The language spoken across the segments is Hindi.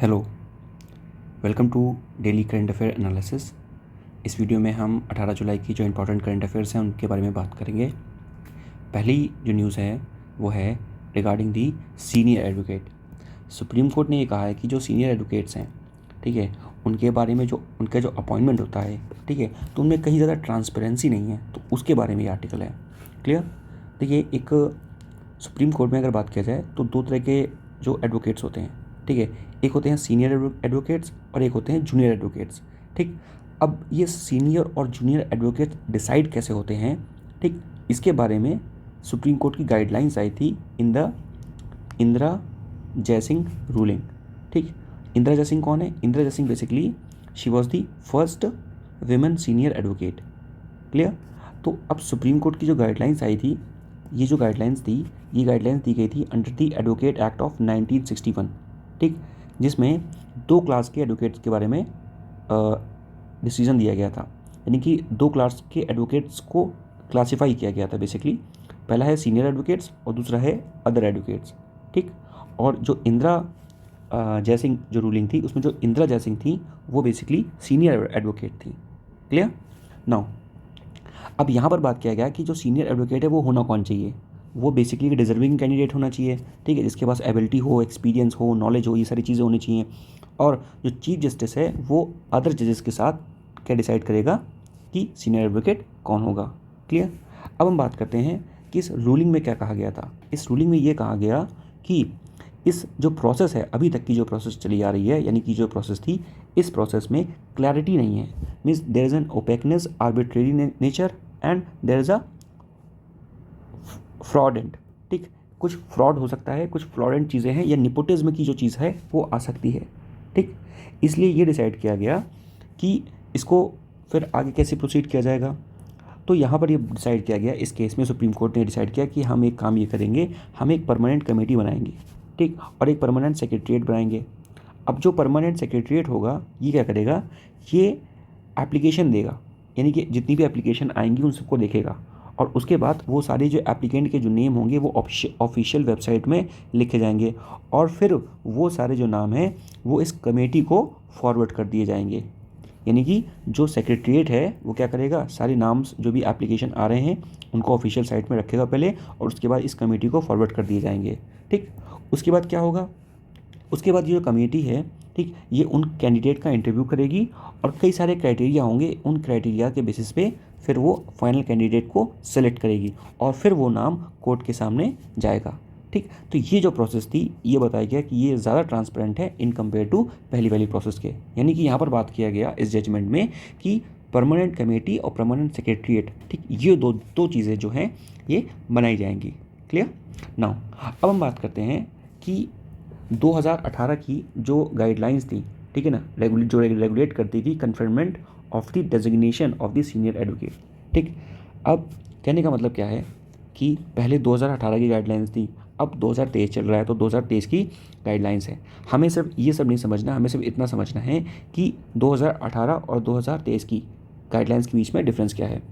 Hello, welcome to daily current affair analysis. इस वीडियो में हम 18 जुलाई की जो इम्पोर्टेंट करंट अफेयर्स हैं उनके बारे में बात करेंगे। पहली जो न्यूज़ है वो है regarding the senior advocate. Supreme court ने ये कहा है कि जो सीनियर एडवोकेट्स हैं, ठीक है, उनके बारे में जो उनका जो अपॉइंटमेंट होता है, ठीक है, तो उनमें कहीं ज़्यादा ट्रांसपेरेंसी नहीं है, तो उसके बारे में ये आर्टिकल है। क्लियर। देखिए, एक सुप्रीम कोर्ट में अगर बात किया जाए तो दो तरह के जो एडवोकेट्स होते हैं, ठीक है, एक होते हैं सीनियर एडवोकेट्स और एक होते हैं जूनियर एडवोकेट्स। ठीक, अब ये सीनियर और जूनियर एडवोकेट्स डिसाइड कैसे होते हैं, ठीक, इसके बारे में सुप्रीम कोर्ट की गाइडलाइंस आई थी in the Indira Jaising ruling. ठीक, इंदिरा जयसिंह कौन है? Indira Jaising basically she was the first women senior advocate. Clear. तो अब सुप्रीम कोर्ट की जो गाइडलाइंस आई थी, ये जो गाइडलाइंस थी, ये गाइडलाइंस दी गई थी under the advocate act of 1961। ठीक, जिसमें दो क्लास के एडवोकेट्स के बारे में डिसीजन दिया गया था, यानी कि दो क्लास के एडवोकेट्स को क्लासिफाई किया गया था बेसिकली। पहला है सीनियर एडवोकेट्स और दूसरा है अदर एडवोकेट्स। ठीक, और जो इंदिरा जयसिंह जो रूलिंग थी, उसमें जो इंदिरा जयसिंह थी वो बेसिकली सीनियर एडवोकेट थी। क्लियर। नाउ अब यहाँ पर बात किया गया कि जो सीनियर एडवोकेट है वो होना कौन चाहिए? वो बेसिकली डिजर्विंग कैंडिडेट होना चाहिए, ठीक है, जिसके पास एबिलिटी हो, एक्सपीरियंस हो, नॉलेज हो, ये सारी चीज़ें होनी चाहिए। और जो चीफ जस्टिस है वो अदर जजेस के साथ क्या डिसाइड करेगा कि सीनियर एडवोकेट कौन होगा। क्लियर। अब हम बात करते हैं कि इस रूलिंग में क्या कहा गया था। इस रूलिंग में ये कहा गया कि इस जो प्रोसेस है, अभी तक की जो प्रोसेस चली आ रही है, यानी कि जो प्रोसेस थी, इस प्रोसेस में क्लैरिटी नहीं है। Means there is an opaqueness, arbitrary nature and there is a fraudulent. ठीक, कुछ फ्रॉड हो सकता है, कुछ फ्रॉडेंट चीज़ें हैं, या निपोटिज्म की जो चीज़ है वो आ सकती है। ठीक, इसलिए ये डिसाइड किया गया कि इसको फिर आगे कैसे प्रोसीड किया जाएगा। तो यहाँ पर ये डिसाइड किया गया, इस केस में सुप्रीम कोर्ट ने डिसाइड किया कि हम एक काम ये करेंगे, हम एक परमानेंट कमेटी बनाएंगे, ठीक, और एक परमानेंट सेक्रेटरीट बनाएंगे। अब जो परमानेंट सेक्रेटरीट होगा ये क्या करेगा, ये एप्लीकेशन देगा, यानी कि जितनी भी एप्लीकेशन आएंगी उन सबको देखेगा, और उसके बाद वो सारे जो एप्लीकेंट के जो नेम होंगे वो ऑफिशियल वेबसाइट में लिखे जाएंगे, और फिर वो सारे जो नाम हैं वो इस कमेटी को फॉरवर्ड कर दिए जाएंगे। यानी कि जो सेक्रेटरीट है वो क्या करेगा, सारे नाम जो भी एप्लीकेशन आ रहे हैं उनको ऑफिशियल साइट में रखेगा पहले, और उसके बाद इस कमेटी को फॉरवर्ड कर दिए जाएंगे। ठीक, उसके बाद क्या होगा, उसके बाद ये जो कमेटी है, ठीक, ये उन कैंडिडेट का इंटरव्यू करेगी, और कई सारे क्राइटेरिया होंगे, उन क्राइटेरिया के बेसिस पे फिर वो फाइनल कैंडिडेट को सेलेक्ट करेगी, और फिर वो नाम कोर्ट के सामने जाएगा। ठीक, तो ये जो प्रोसेस थी ये बताया गया कि ये ज़्यादा ट्रांसपेरेंट है इन कंपेयर टू पहली वाली प्रोसेस के। यानी कि यहाँ पर बात किया गया इस जजमेंट में कि परमानेंट कमेटी और परमानेंट सेक्रेटरीट, ठीक, ये दो चीज़ें जो हैं ये बनाई जाएंगी। क्लियर। नाउ अब हम बात करते हैं कि 2018 की जो गाइडलाइंस थी, ठीक है ना, जो रेगुलेट करती थी conferment of the designation of the senior advocate. ठीक, अब कहने का मतलब क्या है कि पहले 2018 की गाइडलाइंस थी, अब 2023 चल रहा है, तो 2023 की गाइडलाइंस है। हमें सिर्फ ये सब नहीं समझना, हमें सिर्फ इतना समझना है कि 2018 और 2023 की गाइडलाइंस के बीच में डिफरेंस क्या है।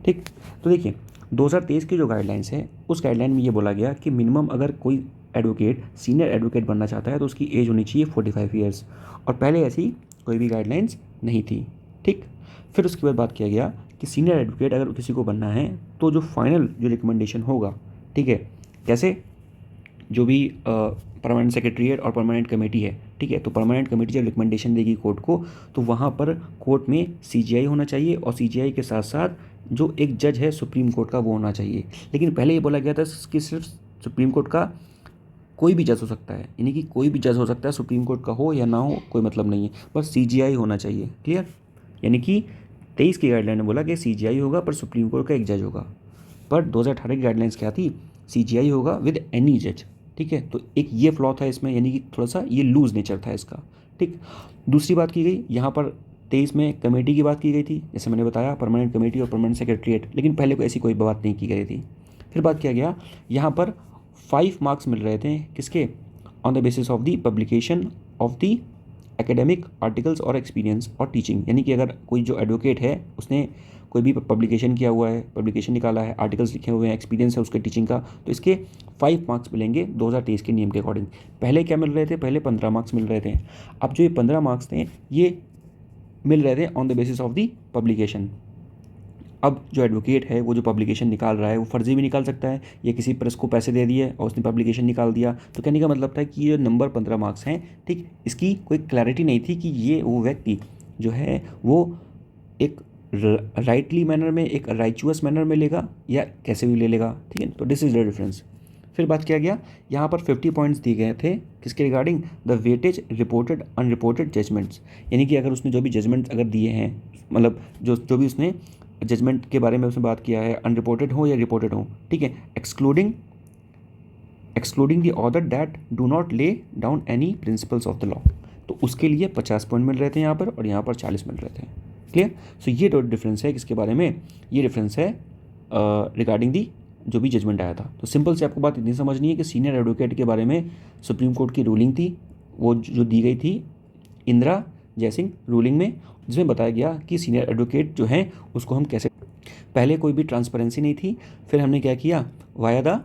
ठीक, तो देखिए 2023 की जो गाइडलाइंस है उस गाइडलाइन में ये बोला गया कि मिनिमम अगर कोई एडवोकेट सीनियर एडवोकेट बनना चाहता है तो उसकी एज होनी चाहिए 45 ईयर्स, और पहले ऐसी कोई भी गाइडलाइंस नहीं थी। ठीक, फिर उसके बाद बात किया गया कि सीनियर एडवोकेट अगर किसी को बनना है तो जो फाइनल जो रिकमेंडेशन होगा, ठीक है, जैसे जो भी परमानेंट सेक्रेटरीट और परमानेंट कमेटी है, ठीक है, तो परमानेंट कमेटी जब रिकमेंडेशन देगी कोर्ट को, तो वहाँ पर कोर्ट में सीजीआई होना चाहिए, और सीजीआई के साथ साथ जो एक जज है सुप्रीम कोर्ट का वो होना चाहिए। लेकिन पहले ये बोला गया था कि सिर्फ सुप्रीम कोर्ट का कोई भी जज हो सकता है, यानी कि कोई भी जज हो सकता है, सुप्रीम कोर्ट का हो या ना हो कोई मतलब नहीं है, बस सीजीआई होना चाहिए। क्लियर। यानी कि 23 की गाइडलाइन ने बोला कि सीजीआई होगा पर सुप्रीम कोर्ट का एक जज होगा, पर 2018 की गाइडलाइंस क्या थी, सीजीआई होगा विद एनी जज। ठीक है, तो एक ये फ्लॉ था इसमें, यानी कि थोड़ा सा ये लूज नेचर था इसका। ठीक, दूसरी बात की गई यहाँ पर 23 में कमेटी की बात की गई थी, जैसे मैंने बताया परमानेंट कमेटी और परमानेंट सेक्रेटरीट, लेकिन पहले को ऐसी कोई बात नहीं की गई थी। फिर बात किया गया यहाँ पर 5 मार्क्स मिल रहे थे किसके, on the basis of the publication of the academic articles और एक्सपीरियंस और टीचिंग, यानी कि अगर कोई जो एडवोकेट है उसने कोई भी पब्लिकेशन किया हुआ है, पब्लिकेशन निकाला है, आर्टिकल्स लिखे हुए हैं, एक्सपीरियंस है उसके टीचिंग का, तो इसके 5 मार्क्स मिलेंगे 2023 के नियम के अकॉर्डिंग। पहले क्या मिल रहे थे, पहले 15 मार्क्स मिल रहे थे। अब जो ये 15 मार्क्स थे ये मिल रहे थे on the basis of the publication. अब जो एडवोकेट है वो जो पब्लिकेशन निकाल रहा है वो फर्जी भी निकाल सकता है, या किसी प्रेस को पैसे दे दिए और उसने पब्लिकेशन निकाल दिया। तो कहने का मतलब था कि ये नंबर 15 मार्क्स हैं, ठीक, इसकी कोई क्लैरिटी नहीं थी कि ये वो व्यक्ति जो है वो एक राइटली मैनर में, एक राइचुअस मैनर में लेगा या कैसे भी ले लेगा, ठीक है। तो दिस इज द डिफरेंस। फिर बात किया गया, यहाँ पर 50 पॉइंट्स दिए गए थे किसके regarding, the weightage reported unreported judgements, यानी कि अगर उसने जो भी जजमेंट्स अगर दिए हैं, मतलब जो भी उसने जजमेंट के बारे में उसने बात किया है, अनरिपोर्टेड हो या रिपोर्टेड हो, ठीक है, excluding the order that do not lay down any principles of the law, तो उसके लिए 50 पॉइंट मिल रहे थे यहाँ पर, और यहाँ पर 40 मिल रहे थे। क्लियर। सो ये जो डिफरेंस है किसके बारे में, ये डिफरेंस है रिगार्डिंग दी जो भी जजमेंट आया था। तो सिंपल से आपको बात इतनी समझनी है कि सीनियर एडवोकेट के बारे में सुप्रीम कोर्ट की रूलिंग थी, वो जो दी गई थी इंदिरा जयसिंह रूलिंग में, जिसमें बताया गया कि सीनियर एडवोकेट जो हैं उसको हम कैसे, पहले कोई भी ट्रांसपेरेंसी नहीं थी, फिर हमने क्या किया, वाया द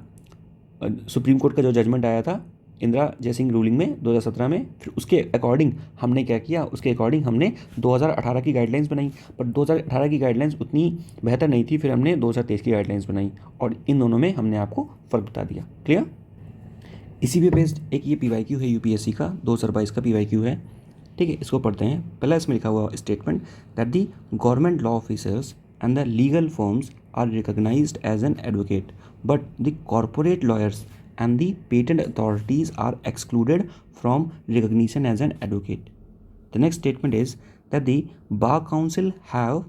सुप्रीम कोर्ट का जो जजमेंट आया था इंदिरा जयसिंह रूलिंग में 2017 में, फिर उसके अकॉर्डिंग हमने क्या किया, उसके अकॉर्डिंग हमने 2018 की गाइडलाइंस बनाई, पर 2018 की गाइडलाइंस उतनी बेहतर नहीं थी, फिर हमने 2023 की गाइडलाइंस बनाई, और इन दोनों में हमने आपको फ़र्क बता दिया। क्लियर। इसी पे बेस्ड एक ये PYQ है यूपीएससी का 2022 का PYQ है, ठीक है, इसको पढ़ते हैं। पहला इसमें लिखा हुआ statement that the government law officers and the legal firms are recognised as an advocate, but the corporate lawyers and the patent authorities are excluded from recognition as an advocate. The next statement is that the Bar Council have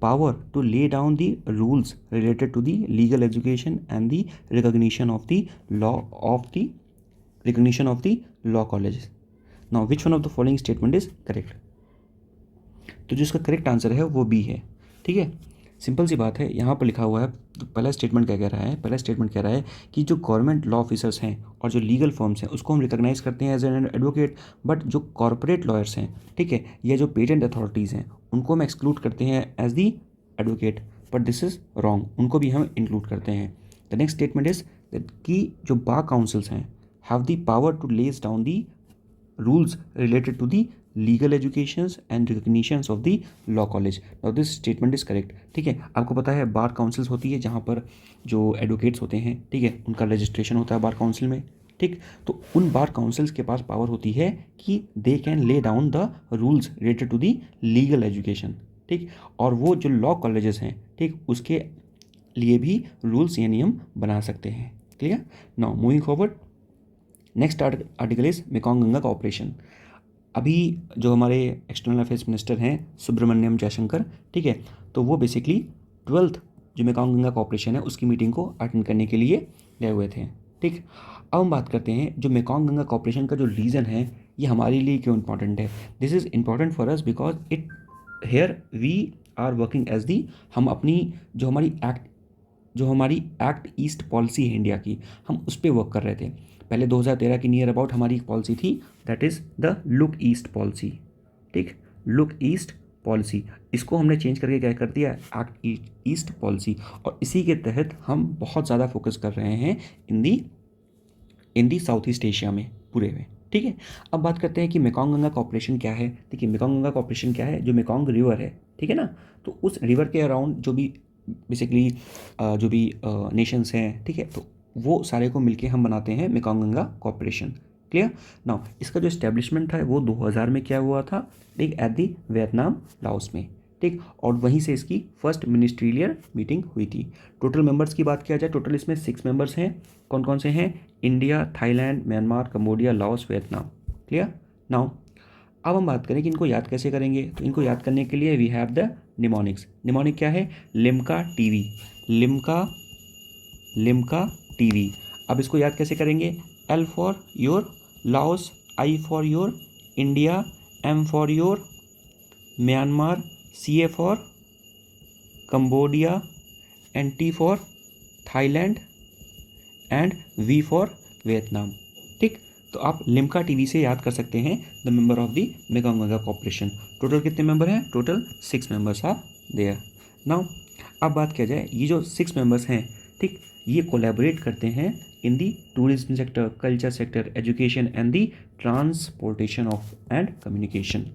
power to lay down the rules related to the legal education and the recognition of the law colleges. Now, which one of the following statement is correct? तो जो इसका करेक्ट आंसर है वो बी है, ठीक है। सिंपल सी बात है, यहाँ पर लिखा हुआ है, तो पहला स्टेटमेंट क्या कह रहा है, पहला स्टेटमेंट कह रहा है कि जो गवर्नमेंट लॉ ऑफिसर्स हैं और जो लीगल फर्म्स हैं उसको हम रिकॉग्नाइज करते हैं एज एन एडवोकेट, बट जो कॉर्पोरेट लॉयर्स हैं, ठीक है, या जो पेटेंट अथॉरिटीज़ हैं उनको हम एक्सक्लूड करते हैं as the advocate, but this is wrong, उनको भी हम इंक्लूड करते हैं। द नेक्स्ट स्टेटमेंट इज कि जो बार काउंसिल्स हैं have the power to lays down the rules related to the legal educations and recognitions of the law college. Now this statement is correct, ठीक है। आपको पता है बार काउंसिल्स होती है जहाँ पर जो एडवोकेट्स होते हैं, ठीक है, उनका रजिस्ट्रेशन होता है बार काउंसिल में, ठीक, तो उन बार काउंसिल्स के पास पावर होती है कि they can lay down the rules related to the legal education, ठीक, और वो जो लॉ कॉलेजेस हैं, ठीक, उसके लिए भी रूल्स या नियम बना सकते हैं। Clear. Now moving forward, next article is Mekong Ganga cooperation. अभी जो हमारे एक्सटर्नल अफेयर्स मिनिस्टर हैं सुब्रमण्यम जयशंकर, ठीक है, तो वो बेसिकली 12th जो मेकॉन्ग गंगा कॉपरेशन है उसकी मीटिंग को अटेंड करने के लिए गए हुए थे, ठीक। अब हम बात करते हैं जो मेकॉन्ग गंगा कॉपरेशन का जो रीज़न है ये हमारे लिए क्यों इंपॉर्टेंट है। This is important for us because it here we are working as the, हम अपनी जो हमारी एक्ट ईस्ट पॉलिसी है इंडिया की, हम उस पर वर्क कर रहे थे। पहले 2013 की नियर अबाउट हमारी एक पॉलिसी थी that is the look east policy, ठीक, लुक ईस्ट पॉलिसी, इसको हमने चेंज करके क्या कर दिया, एक्ट ईस्ट पॉलिसी, और इसी के तहत हम बहुत ज़्यादा फोकस कर रहे हैं in the south east Asia में पूरे में, ठीक है। अब बात करते हैं कि मेकॉन्ग गंगा कॉपरेशन क्या है। देखिए मेकॉन्ग गंगा कॉपरेशन क्या है, जो मेकॉन्ग रिवर है, ठीक है ना, तो उस रिवर के अराउंड जो भी बेसिकली जो भी नेशंस हैं, ठीक है, तो वो सारे को मिलके हम बनाते हैं Mekong Ganga cooperation. Clear. Now इसका जो इस्टेब्लिशमेंट था वो 2000 में क्या हुआ था, ठीक, एट दी वियतनाम लाओस में, ठीक, और वहीं से इसकी फर्स्ट मिनिस्ट्रियल मीटिंग हुई थी। टोटल मेंबर्स की बात किया जाए, टोटल इसमें 6 मेंबर्स हैं। कौन कौन से हैं, India, Thailand, Myanmar, Cambodia, Laos, Vietnam. Clear. Now अब हम बात करें कि इनको याद कैसे करेंगे, तो इनको याद करने के लिए we have the mnemonics. Mnemonic क्या है, लिम्का टीवी, लिम्का टीवी। अब इसको याद कैसे करेंगे, L for your Laos, I for your India, M for your Myanmar, CA for Cambodia, and T for Thailand, and V for Vietnam, ठीक। तो आप लिम्का टीवी से याद कर सकते हैं the member of the Mekong Ganga corporation. Total कितने मेंबर हैं? Total 6 members are there. Now अब बात किया जाए, ये जो 6 मेंबर्स हैं, ठीक, ये कोलैबोरेट करते हैं in the tourism sector, culture sector, education and the transportation of and communication.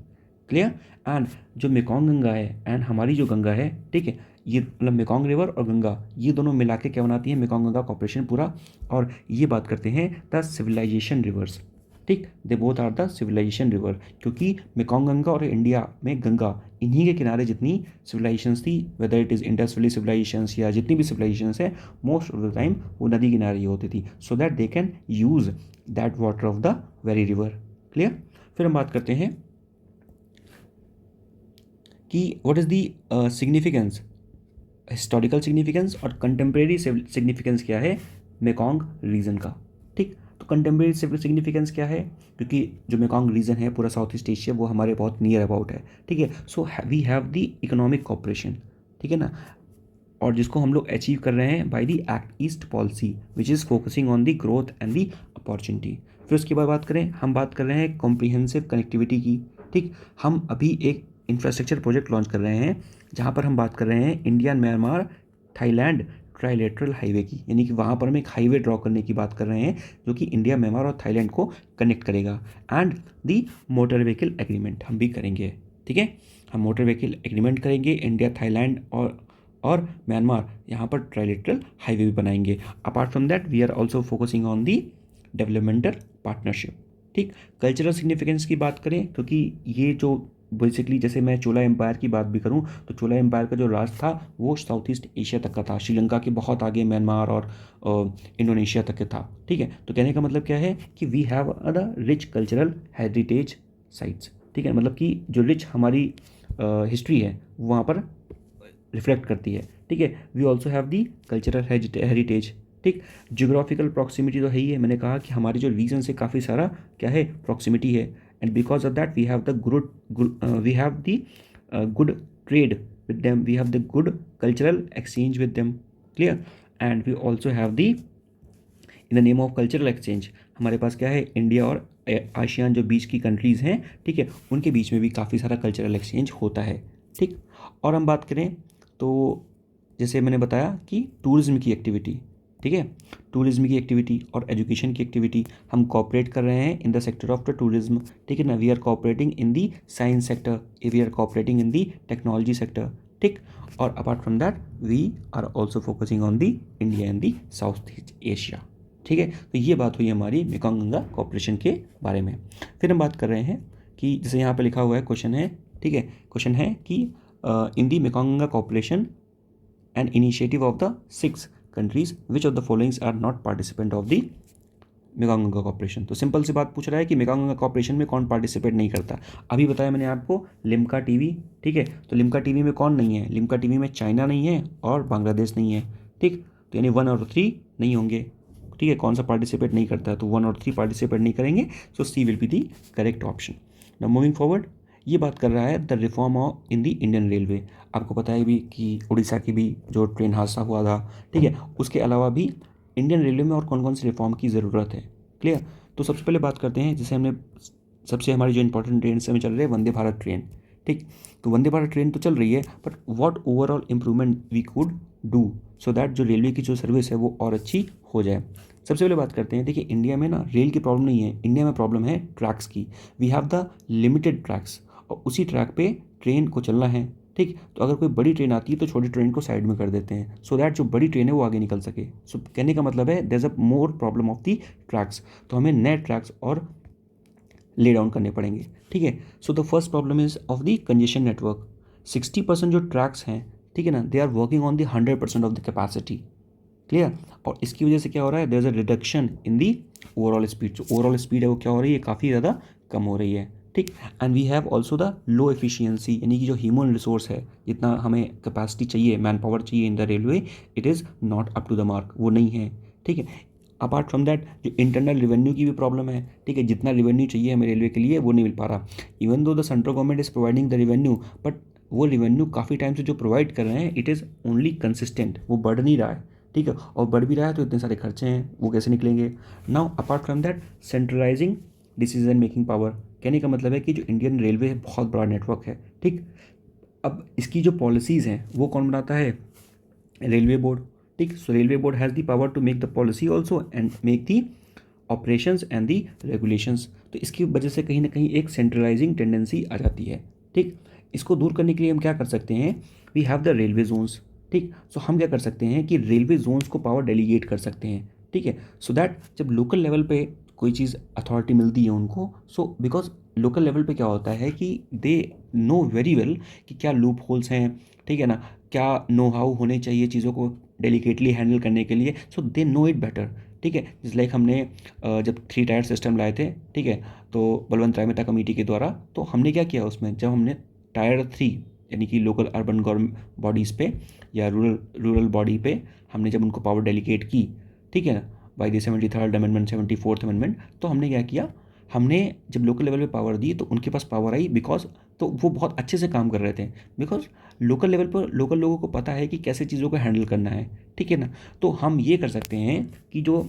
Clear? And जो मेकॉन्ग गंगा है एंड हमारी जो गंगा है, ठीक है, ये मतलब मेकॉन्ग रिवर और गंगा, ये दोनों मिला के क्या बनाती है? मेकॉन्ग गंगा कॉर्पोरेशन पूरा। और ये बात करते हैं द सिविलाइजेशन रिवर्स, ठीक, they both are the civilization river, क्योंकि मेकॉन्ग गंगा और इंडिया में गंगा, इन्हीं के किनारे जितनी सिविलाइजेशंस थी, whether it is Indus valley civilizations या जितनी भी सिविलाइजेशंस है, मोस्ट ऑफ द टाइम वो नदी किनारे ही होती थी, so that they can use that water of the very river. Clear? फिर हम बात करते हैं कि what is the significance, historical significance और कंटेम्प्रेरी सिग्निफिकेंस क्या है मेकॉन्ग रीजन का। ठीक, तो कंटेम्प्रेरी सिग्निफिकेंस क्या है? क्योंकि जो मेकॉन्ग रीजन है पूरा साउथ ईस्ट एशिया, वो हमारे बहुत नियर अबाउट है, ठीक है। So we have the economic cooperation, ठीक है ना, और जिसको हम लोग अचीव कर रहे हैं by the act east policy which is focusing on the growth and the opportunity. फिर उसके बाद बात करें, हम बात कर रहे हैं कॉम्प्रिहेंसिव कनेक्टिविटी की। ठीक, हम अभी एक इंफ्रास्ट्रक्चर प्रोजेक्ट लॉन्च कर रहे हैं जहाँ पर हम बात कर रहे हैं India Myanmar Thailand trilateral highway की, यानी कि वहाँ पर हम एक हाईवे ड्रॉ करने की बात कर रहे हैं जो कि इंडिया म्यांमार और थाईलैंड को कनेक्ट करेगा। And the motor vehicle agreement हम भी करेंगे, ठीक है, हम मोटर व्हीकल एग्रीमेंट करेंगे इंडिया थाईलैंड और म्यांमार, यहाँ पर ट्राइलेटरल हाईवे भी बनाएंगे। Apart from that we are also focusing on the developmental partnership. ठीक, कल्चरल सिग्निफिकेंस की बात करें तो कि ये जो बेसिकली, जैसे मैं चोला एम्पायर की बात भी करूं तो चोला एम्पायर का जो राज था वो साउथ ईस्ट एशिया तक का था, श्रीलंका के बहुत आगे म्यांमार और इंडोनेशिया तक के था। ठीक है, तो कहने का मतलब क्या है कि we have a rich cultural heritage sites, ठीक है, मतलब कि जो रिच हमारी हिस्ट्री है वहाँ पर रिफ्लेक्ट करती है। ठीक है, we also have the cultural heritage. ठीक, जियोग्राफिकल प्रॉक्सिमिटी तो है ही है, मैंने कहा कि हमारी जो रीजन से काफ़ी सारा क्या है प्रॉक्सिमिटी है, and because of that we have the good trade with them, we have the good cultural exchange with them, clear, and we also have the in the name of cultural exchange हमारे पास क्या है, इंडिया और आसियान जो बीच की कंट्रीज़ हैं, ठीक है, उनके बीच में भी काफ़ी सारा कल्चरल एक्सचेंज होता है। ठीक, और हम बात करें तो जैसे मैंने बताया कि टूरिज्म की एक्टिविटी, ठीक है, टूरिज्म की एक्टिविटी और एजुकेशन की एक्टिविटी हम कॉपरेट कर रहे हैं in the sector of the tourism, ठीक है ना, we are cooperating in the science sector, we are cooperating in the technology sector. ठीक, और apart from that we are also focusing on the India and the south east Asia. ठीक है, तो ये बात हुई हमारी मेकॉन्ग गंगा कॉपरेशन के बारे में। फिर हम बात कर रहे हैं कि जैसे यहाँ पे लिखा हुआ है क्वेश्चन है, ठीक है, क्वेश्चन है कि in the Mekong Ganga cooperation and initiative of the 6 countries which of the followings are not participant of the Mekong Ganga cooperation. तो सिंपल सी बात पूछ रहा है कि मेकॉन्ग गंगा कॉपरेशन में कौन पार्टिसिपेट नहीं करता। अभी बताया मैंने आपको लिम्का टीवी, ठीक है, तो लिम्का टीवी में कौन नहीं है? लिम्का टीवी में चाइना नहीं है और बांग्लादेश नहीं है। ठीक, तो यानी 1 और 3 नहीं होंगे। ठीक है, कौन सा पार्टिसिपेट नहीं करता है? तो 1 और 3 पार्टिसिपेट नहीं करेंगे, so C will be the correct option. Now moving forward, ये बात कर रहा है the reform of in the Indian railway. आपको पता है भी कि उड़ीसा की भी जो ट्रेन हादसा हुआ था, ठीक है, उसके अलावा भी इंडियन रेलवे में और कौन कौन से रिफॉर्म की ज़रूरत है। क्लियर, तो सबसे पहले बात करते हैं, जैसे हमने सबसे हमारी जो इंपॉर्टेंट ट्रेन से हमें चल रही है वंदे भारत ट्रेन। ठीक, तो वंदे भारत ट्रेन तो चल रही है, but what overall improvement we could do so that जो रेलवे की जो सर्विस है वो और अच्छी हो जाए। सबसे पहले बात करते हैं, देखिए इंडिया में ना रेल की प्रॉब्लम नहीं है, इंडिया में प्रॉब्लम है ट्रैक्स की। We have the limited tracks और उसी ट्रैक पे ट्रेन को चलना है। ठीक, तो अगर कोई बड़ी ट्रेन आती है तो छोटी ट्रेन को साइड में कर देते हैं सो दैट जो बड़ी ट्रेन है वो आगे निकल सके। सो कहने का मतलब है there is a more problem of the tracks, तो हमें नए ट्रैक्स और ले डाउन करने पड़ेंगे। ठीक है, so the first problem is of the congestion network. 60% जो ट्रैक्स हैं, ठीक है ना, they are working on the 100% of the capacity. Clear, और इसकी वजह से क्या हो रहा है, there is a reduction in the overall speed. जो ओवरऑल स्पीड है वो क्या हो रही है, काफ़ी ज़्यादा कम हो रही है। ठीक, and we have also the low efficiency, यानी कि जो ह्यूमन रिसोर्स है, जितना हमें कैपेसिटी चाहिए, मैन पावर चाहिए in the railway, it is not up to the mark, वो नहीं है। ठीक है, अपार्ट फ्रॉम दैट जो इंटरनल रेवेन्यू की भी प्रॉब्लम है। ठीक है, जितना रेवेन्यू चाहिए हमें रेलवे के लिए वो नहीं मिल पा रहा। Even though the central government is providing the revenue, but वो रेवेन्यू काफ़ी टाइम से जो प्रोवाइड कर रहे हैं इट इज़ ओनली कंसिस्टेंट, वो बढ़ नहीं रहा है। ठीक है, और बढ़ भी रहा है तो इतने सारे खर्चे हैं, वो कैसे निकलेंगे। Now apart from that centralising decision making power, कहने का मतलब है कि जो इंडियन रेलवे है बहुत बड़ा नेटवर्क है, ठीक। अब इसकी जो पॉलिसीज़ हैं वो कौन बनाता है, रेलवे बोर्ड, ठीक। So railway board has the power to make the policy also and make the operations and the regulations. तो इसकी वजह से कहीं ना कहीं एक सेंट्रलाइजिंग टेंडेंसी आ जाती है, ठीक। इसको दूर करने के लिए हम क्या कर सकते हैं, we have the railway zones, ठीक। सो हम क्या कर सकते हैं कि रेलवे जोन्स को पावर डेलीगेट कर सकते हैं, ठीक है। सो दैट जब लोकल लेवल पे कोई चीज़ अथॉरिटी मिलती है उनको, सो बिकॉज लोकल लेवल पे क्या होता है कि दे नो वेरी वेल कि क्या लूप होल्स हैं, ठीक है ना, क्या नो हाउ होने चाहिए चीज़ों को डेलिकेटली हैंडल करने के लिए, सो दे नो इट बेटर, ठीक है। जिस लाइक हमने जब 3 टायर सिस्टम लाए थे, ठीक है, तो बलवंत राय मेहता कमेटी के द्वारा, तो हमने क्या किया उसमें, जब हमने टायर 3 यानी कि लोकल अर्बन गवर्नमेंट बॉडीज़ पे या रूरल बॉडी पे हमने जब उनको पावर डेलीगेट की, ठीक है ना, by the 73rd amendment 74th amendment, तो हमने क्या किया, हमने जब लोकल लेवल पे पावर दी तो उनके पास पावर आई, बिकॉज तो वो बहुत अच्छे से काम कर रहे थे, बिकॉज लोकल लेवल पर लोकल लोगों को पता है कि कैसे चीज़ों को हैंडल करना है, ठीक है ना। तो हम ये कर सकते हैं कि जो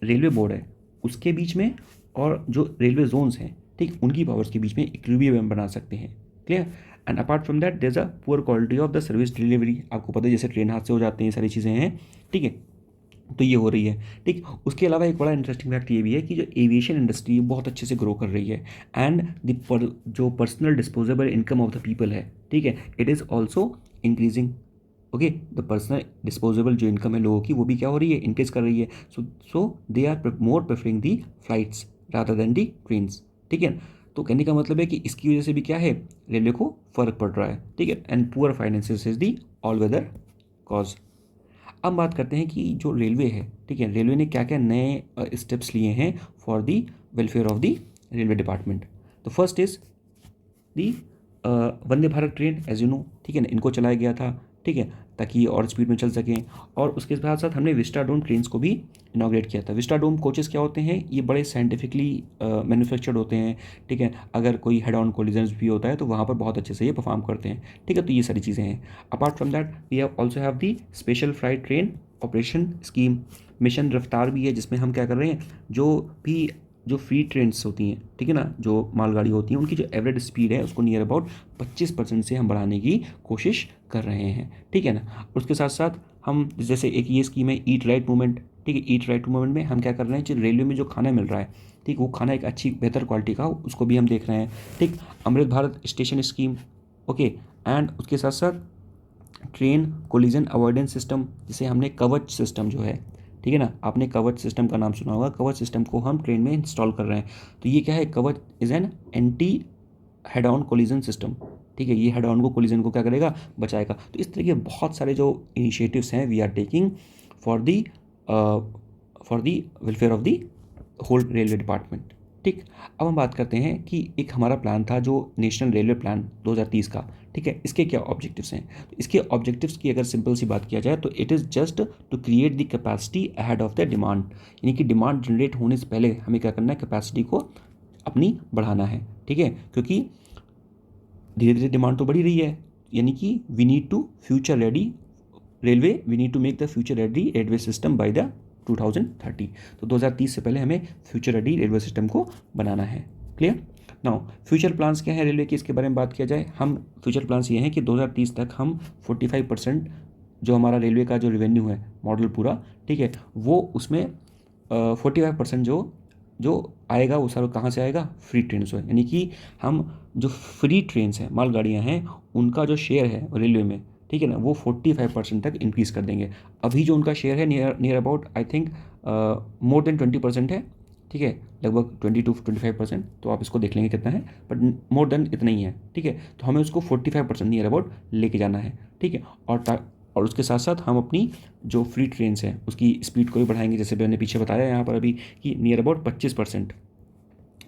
रेलवे बोर्ड है उसके बीच में और जो रेलवे जोन्स हैं, ठीक, उनकी पावर्स के बीच में इक्विलिब्रियम बना सकते हैं, clear. And apart from that there is a poor quality of the service delivery, आपको पता है जैसे ट्रेन हादसे हो जाते हैं, ये सारी चीज़ें हैं, ठीक है, तो ये हो रही है, ठीक। उसके अलावा एक बड़ा इंटरेस्टिंग फैक्ट ये भी है कि जो एविएशन इंडस्ट्री है बहुत अच्छे से ग्रो कर रही है, एंड जो personal disposable income of the people है, ठीक है, it is also increasing, okay. The personal disposable जो इनकम है लोगों की वो भी क्या हो रही है, इंक्रीज कर रही है। So they are more preferring the flights rather than the trains, ठीक है। तो कहने का मतलब है कि इसकी वजह से भी क्या है, रेलवे को फ़र्क पड़ रहा है, ठीक है। And poor finances is the all weather cause. अब बात करते हैं कि जो रेलवे है, ठीक है, रेलवे ने क्या क्या नए स्टेप्स लिए हैं for the welfare of the railway department. तो first is the Vande Bharat train, as you know, ठीक है ना, इनको चलाया गया था, ठीक है, ताकि और स्पीड में चल सकें। और उसके साथ साथ हमने विस्टाडोम ट्रेन्स को भी इनाग्रेट किया था। विस्टाडोम कोचेस क्या होते हैं, ये बड़े साइंटिफिकली मैन्युफैक्चर्ड होते हैं, ठीक है। अगर कोई हेड ऑन कोलिजन्स भी होता है तो वहाँ पर बहुत अच्छे से ये परफॉर्म करते हैं, ठीक है। तो ये सारी चीज़ें हैं। Apart from that we have also have the special flight train operation scheme, mission Raftaar भी है, जिसमें हम क्या कर रहे हैं, जो फ्री ट्रेन्स होती हैं, ठीक है ना, जो मालगाड़ी होती हैं, उनकी जो एवरेज स्पीड है उसको नियर अबाउट 25% से हम बढ़ाने की कोशिश कर रहे हैं, ठीक है ना। उसके साथ साथ हम जैसे एक ये स्कीम है ईट राइट मूवमेंट, ठीक है। ईट राइट मूवमेंट में हम क्या कर रहे हैं, जो रेलवे में जो खाना मिल रहा है, ठीक, वो खाना एक अच्छी बेहतर क्वालिटी का हो, उसको भी हम देख रहे हैं, ठीक। Amrit Bharat station scheme, okay. And उसके साथ साथ ट्रेन कोलिजन अवॉइडेंस सिस्टम, जिसे हमने कवच सिस्टम जो है, ठीक है ना, आपने कवच सिस्टम का नाम सुना होगा, कवच सिस्टम को हम ट्रेन में इंस्टॉल कर रहे हैं। तो ये क्या है, कवच is an anti head on collision system, ठीक है, ये हेड ऑन को कोलिजन को क्या करेगा, बचाएगा। तो इस तरह के बहुत सारे जो इनिशिएटिव्स हैं we are taking for the welfare of the whole railway department, ठीक। अब हम बात करते हैं कि एक हमारा प्लान था जो नेशनल रेलवे प्लान 2030 का, ठीक है, इसके क्या ऑब्जेक्टिव्स हैं। तो इसके ऑब्जेक्टिव्स की अगर सिंपल सी बात किया जाए तो it is just to create the capacity ahead of the demand, यानी कि डिमांड जनरेट होने से पहले हमें क्या करना है, कैपेसिटी को अपनी बढ़ाना है, ठीक है, क्योंकि धीरे धीरे डिमांड तो बढ़ी रही है, यानी कि we need to future ready railway, we need to make the future ready railway system by the 2030। तो 2030 से पहले हमें फ्यूचर रेडी रेलवे सिस्टम को बनाना है, क्लियर। नाउ फ्यूचर प्लान्स क्या है रेलवे के, इसके बारे में बात किया जाए, हम फ्यूचर प्लान्स ये हैं कि 2030 तक हम 45% जो हमारा रेलवे का जो रेवेन्यू है मॉडल पूरा, ठीक है, वो उसमें 45% जो आएगा वो सारा कहाँ से आएगा, फ्री ट्रेन से, यानी कि हम जो फ्री ट्रेन्स हैं, मालगाड़ियाँ हैं, उनका जो शेयर है रेलवे में, ठीक है ना, वो 45% तक इंक्रीज़ कर देंगे। अभी जो उनका शेयर है near about I think more than 20% है, ठीक है, लगभग 20 to 25%, तो आप इसको देख लेंगे कितना है, बट मोर देन इतना ही है, ठीक है। तो हमें उसको 45% नियर अबाउट लेके जाना है, ठीक है। और उसके साथ साथ हम अपनी जो फ्री ट्रेन्स हैं उसकी स्पीड को भी बढ़ाएंगे, जैसे मैंने पीछे बताया यहाँ पर अभी कि नियर अबाउट 25%,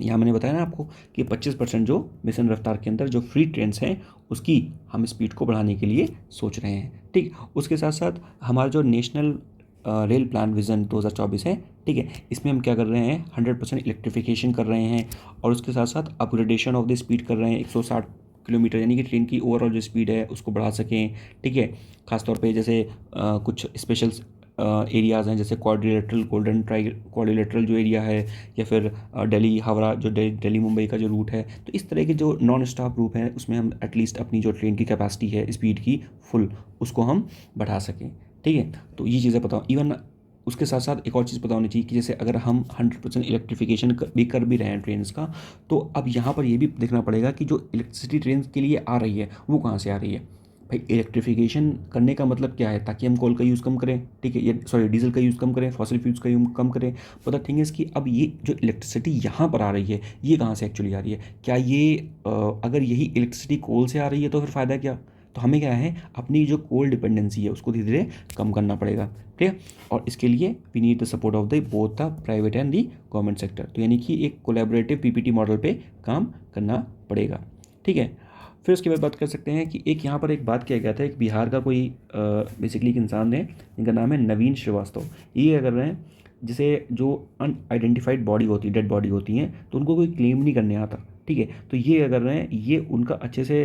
यहाँ मैंने बताया ना आपको कि 25% जो मिशन रफ्तार के अंदर जो फ्री ट्रेन्स हैं उसकी हम स्पीड को बढ़ाने के लिए सोच रहे हैं, ठीक। उसके साथ साथ हमारा जो नेशनल रेल प्लान विज़न 2024 है, ठीक है, इसमें हम क्या कर रहे हैं, 100% इलेक्ट्रिफिकेशन कर रहे हैं, और उसके साथ साथ अपग्रेडेशन ऑफ द स्पीड कर रहे हैं, 160 किलोमीटर, यानी कि ट्रेन की ओवरऑल जो स्पीड है उसको बढ़ा सकें, ठीक है। खासतौर पे जैसे कुछ स्पेशल एरियाज़ हैं, जैसे क्वाड्रिलेटरल, गोल्डन ट्राई क्वाड्रिलेटरल जो एरिया है, या फिर दिल्ली हावड़ा जो दिल्ली मुंबई का जो रूट है, तो इस तरह के जो नॉन स्टॉप रूट हैं उसमें हम एटलीस्ट अपनी जो ट्रेन की कैपेसिटी है स्पीड की फुल, उसको हम बढ़ा सकें। ठीक है, तो ये चीज़ें पता, इवन उसके साथ साथ एक और चीज़ पता होनी चाहिए कि जैसे अगर हम 100% इलेक्ट्रिफिकेशन भी कर भी रहे हैं ट्रेन्स का, तो अब यहाँ पर ये भी देखना पड़ेगा कि जो इलेक्ट्रिसिटी ट्रेन के लिए आ रही है वो कहाँ से आ रही है। भाई इलेक्ट्रिफिकेशन करने का मतलब क्या है, ताकि हम कोल का यूज़ कम करें, ठीक है, या सॉरी डीजल का यूज़ कम करें, फॉसिल फ्यूल्स का यूज़ कम करें। बट द थिंग इज़ कि अब ये जो इलेक्ट्रिसिटी यहाँ पर आ रही है ये कहाँ से एक्चुअली आ रही है, क्या ये अगर यही इलेक्ट्रिसिटी कोल से आ रही है तो फिर फ़ायदा क्या। तो हमें क्या है, अपनी जो कोल डिपेंडेंसी है उसको धीरे धीरे कम करना पड़ेगा। ठीक है, और इसके लिए we need the support of the both the private and the government sector. तो यानी कि एक कोलैबोरेटिव पीपीटी मॉडल पे काम करना पड़ेगा। ठीक है, फिर उसके बाद बात कर सकते हैं कि एक यहाँ पर एक बात किया गया था, एक बिहार का कोई बेसिकली एक इंसान है जिनका नाम है नवीन श्रीवास्तव। ये क्या कर रहे हैं, जैसे जो अनआइडेंटिफाइड बॉडी होती है, डेड बॉडी होती हैं, तो उनको कोई क्लेम नहीं करने आता। ठीक है, तो ये क्या कर रहे हैं, ये उनका अच्छे से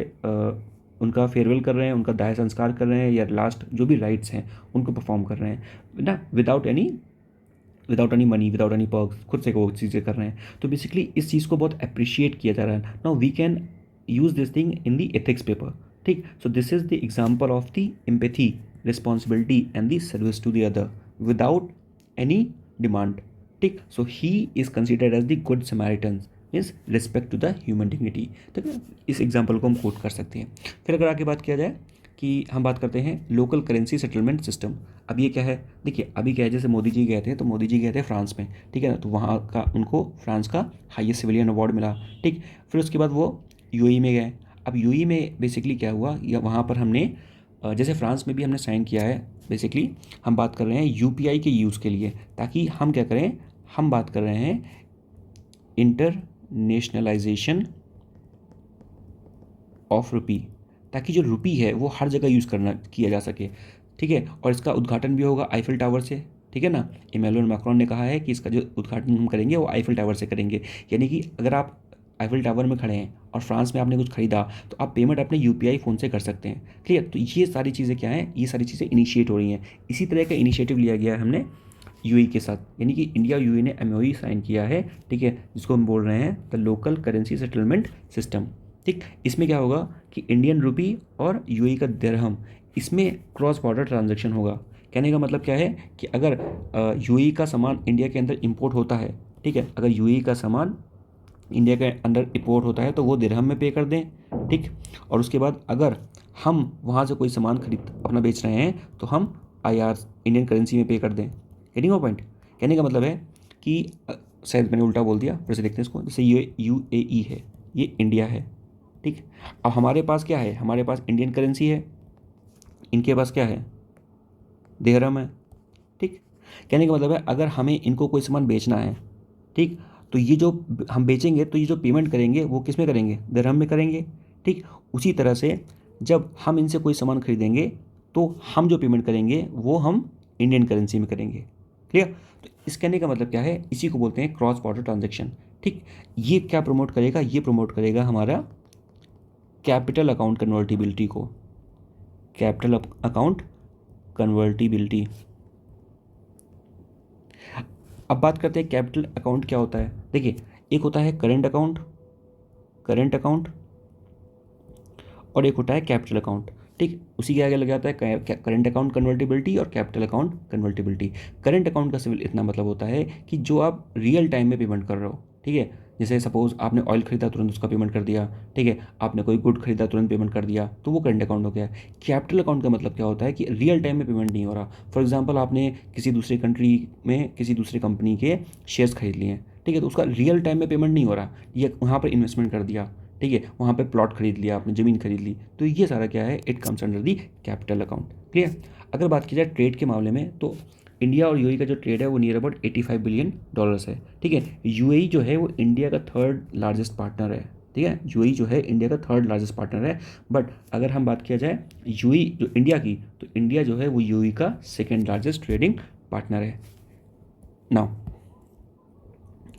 उनका फेयरवेल कर रहे हैं, उनका दाह संस्कार कर रहे हैं, या लास्ट जो भी राइट्स हैं उनको परफॉर्म कर रहे हैं ना, without any money, without any perks, खुद से वो चीज़ें कर रहे हैं। तो बेसिकली इस चीज़ को बहुत अप्रिशिएट किया जा रहा है। Now we can use this thing in the ethics paper. ठीक, so this is the example of the empathy, responsibility and the service to the other without any demand. ठीक, so he is considered as the good Samaritan, means respect to the human dignity. तो इस एग्जाम्पल को हम कोट कर सकते हैं। फिर अगर आगे बात किया जाए कि हम बात करते हैं लोकल करेंसी सेटलमेंट सिस्टम। अब ये क्या है, देखिए अभी क्या है, जैसे मोदी जी गए थे, तो मोदी जी गए थे फ्रांस में, ठीक है ना, तो वहाँ का उनको फ्रांस का हाईएस्ट सिविलियन अवार्ड मिला। ठीक, फिर उसके बाद वो यूएई में गए। अब यूएई में बेसिकली क्या हुआ, या वहाँ पर हमने जैसे फ्रांस में भी हमने साइन किया है, बेसिकली हम बात कर रहे हैं यूपीआई के यूज़ के लिए, ताकि हम क्या करें, हम बात कर रहे हैं इंटरनेशनलाइजेशन ऑफ रुपी, ताकि जो रुपी है वो हर जगह यूज़ करना किया जा सके। ठीक है, और इसका उद्घाटन भी होगा आईफिल टावर से। ठीक है ना, इमैनुअल मैक्रोन ने कहा है कि इसका जो उद्घाटन हम करेंगे वो आईफिल टावर से करेंगे। यानी कि अगर आप आईफिल टावर में खड़े हैं और फ्रांस में आपने कुछ खरीदा, तो आप पेमेंट अपने यूपीआई फ़ोन से कर सकते हैं। क्लियर, तो ये सारी चीज़ें क्या हैं, ये सारी चीज़ें इनिशिएट हो रही हैं। इसी तरह का इनिशिएटिव लिया गया है हमने यूएई के साथ, यानी कि इंडिया और यूएई ने एमओयू साइन किया है। ठीक है, जिसको हम बोल रहे हैं the local currency settlement system. ठीक, इसमें क्या होगा कि इंडियन रुपी और यूएई का दिरहम, इसमें क्रॉस बॉर्डर ट्रांजैक्शन होगा। कहने का मतलब क्या है कि अगर यूएई का सामान इंडिया के अंदर इंपोर्ट होता है, ठीक है, अगर यूएई का सामान इंडिया के अंदर इंपोर्ट होता है तो वो दिरहम में पे कर दें। ठीक, और उसके बाद अगर हम वहाँ से कोई सामान खरीद अपना बेच रहे हैं तो हम आईआर इंडियन करेंसी में पे कर दें। गेटिंग माय पॉइंट, कहने का मतलब है कि शायद मैंने उल्टा बोल दिया, फिर से देखते हैं इसको। जैसे ये यूएई है, ये इंडिया है। ठीक, अब हमारे पास क्या है, हमारे पास इंडियन करेंसी है, इनके पास क्या है, दिरहम है। ठीक, कहने का मतलब है अगर हमें इनको कोई सामान बेचना है, ठीक, तो ये जो हम बेचेंगे तो ये जो पेमेंट करेंगे वो किस में करेंगे, दिरहम में करेंगे। ठीक, उसी तरह से जब हम इनसे कोई सामान खरीदेंगे तो हम जो पेमेंट करेंगे वो हम इंडियन करेंसी में करेंगे। क्लियर, तो इस कहने का मतलब क्या है, इसी को बोलते हैं क्रॉस बॉर्डर ट्रांजेक्शन। ठीक, ये क्या प्रमोट करेगा, ये प्रमोट करेगा हमारा कैपिटल अकाउंट कन्वर्टिबिलिटी को, कैपिटल अकाउंट कन्वर्टिबिलिटी। अब बात करते हैं कैपिटल अकाउंट क्या होता है। देखिए, एक होता है करंट अकाउंट, करंट अकाउंट, और एक होता है कैपिटल अकाउंट। ठीक, उसी के आगे लग जाता है करंट अकाउंट कन्वर्टिबिलिटी और capital account convertibility. Current account का सिर्फ इतना मतलब होता है कि जो आप रियल टाइम में पेमेंट कर रहे हो। ठीक है, जैसे सपोज आपने ऑयल खरीदा तुरंत उसका पेमेंट कर दिया। ठीक है, आपने कोई गुड खरीदा तुरंत पेमेंट कर दिया, तो वो करंट अकाउंट हो गया। कैपिटल अकाउंट का मतलब क्या होता है कि रियल टाइम में पेमेंट नहीं हो रहा। फॉर एग्जाम्पल, आपने किसी दूसरी कंट्री में किसी दूसरी कंपनी के शेयर्स खरीद लिए हैं, ठीक है, तो उसका रियल टाइम में पेमेंट नहीं हो रहा, ये वहाँ पर इन्वेस्टमेंट कर दिया, ठीक है, वहाँ पे प्लॉट खरीद लिया आपने, ज़मीन खरीद ली, तो ये सारा क्या है, it comes under the capital account. Clear, अगर बात की जाए ट्रेड के मामले में, तो इंडिया और यूएई का जो ट्रेड है वो नियर अबाउट $85 बिलियन है। ठीक है, यूएई जो है वो इंडिया का थर्ड लार्जेस्ट पार्टनर है। ठीक है, यूएई जो है इंडिया का थर्ड लार्जेस्ट पार्टनर है। बट अगर हम बात किया जाए यूएई जो इंडिया की, तो इंडिया जो है वो यूएई का सेकेंड लार्जेस्ट ट्रेडिंग पार्टनर है। नाउ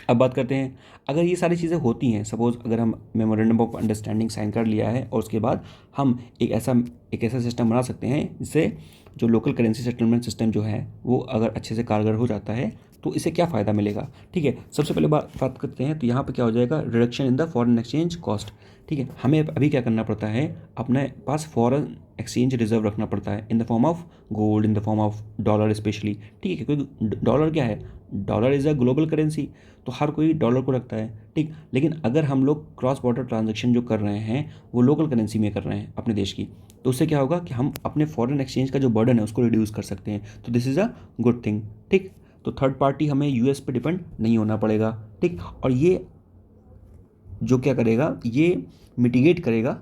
अब बात करते हैं, अगर ये सारी चीज़ें होती हैं, सपोज़ अगर हम मेमोरेंडम ऑफ अंडरस्टैंडिंग साइन कर लिया है और उसके बाद हम एक ऐसा सिस्टम बना सकते हैं जिससे जो लोकल करेंसी सेटलमेंट सिस्टम जो है वो अगर अच्छे से कारगर हो जाता है तो इससे क्या फ़ायदा मिलेगा। ठीक है, सबसे पहले बात करते हैं, तो यहाँ पर क्या हो जाएगा, reduction in the foreign exchange cost. ठीक है, हमें अभी क्या करना पड़ता है, अपने पास फॉरेन एक्सचेंज रिजर्व रखना पड़ता है in the form of gold, in the form of dollar specially. ठीक है, क्योंकि डॉलर क्या है, dollar is a global currency, तो हर कोई डॉलर को रखता है। ठीक, लेकिन अगर हम लोग क्रॉस बॉर्डर ट्रांजैक्शन जो कर रहे हैं वो लोकल करेंसी में कर रहे हैं अपने देश की, तो उससे क्या होगा कि हम अपने फॉरेन एक्सचेंज का जो बर्डन है उसको रिड्यूस कर सकते हैं, तो this is a good thing. ठीक, तो थर्ड पार्टी हमें यूएस पे डिपेंड नहीं होना पड़ेगा। ठीक, और ये जो क्या करेगा, ये मिटिगेट करेगा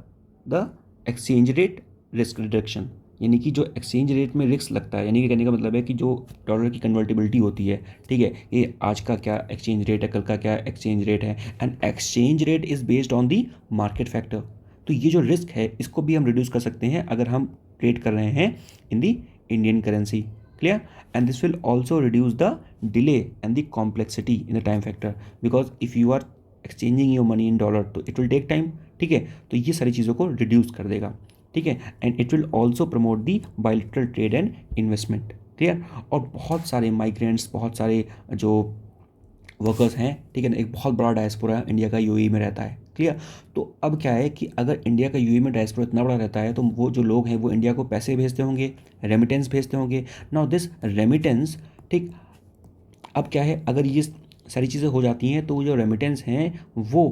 the exchange rate risk reduction, यानी कि जो एक्सचेंज रेट में रिस्क लगता है, यानी कि कहने का मतलब है कि जो डॉलर की कन्वर्टिबिलिटी होती है, ठीक है, ये आज का क्या एक्सचेंज रेट है, कल का क्या एक्सचेंज रेट है, and exchange rate is based on the market factor. तो ये जो रिस्क है इसको भी हम रिड्यूस कर सकते हैं अगर हम ट्रेड कर रहे हैं in the Indian currency. Clear, and this will also reduce the delay and the complexity in the time factor, because if you are exchanging your money in dollar तो इट विल टेक टाइम। ठीक है, तो ये सारी चीज़ों को रिड्यूस कर देगा। ठीक है, and it will also promote the bilateral trade and investment. Clear, और बहुत सारे माइग्रेंट्स, बहुत सारे जो वर्कर्स हैं, ठीक है ना, एक बहुत बड़ा डायस्पोरा इंडिया का यूएई में रहता है। क्लियर, तो अब क्या है कि अगर इंडिया का यूएई में डायस्पोरा इतना बड़ा रहता है तो वो जो लोग हैं वो इंडिया को पैसे भेजते होंगे, रेमिटेंस भेजते होंगे। नाउ दिस रेमिटेंस, ठीक, अब क्या है, अगर ये सारी चीज़ें हो जाती हैं तो जो रेमिटेंस हैं वो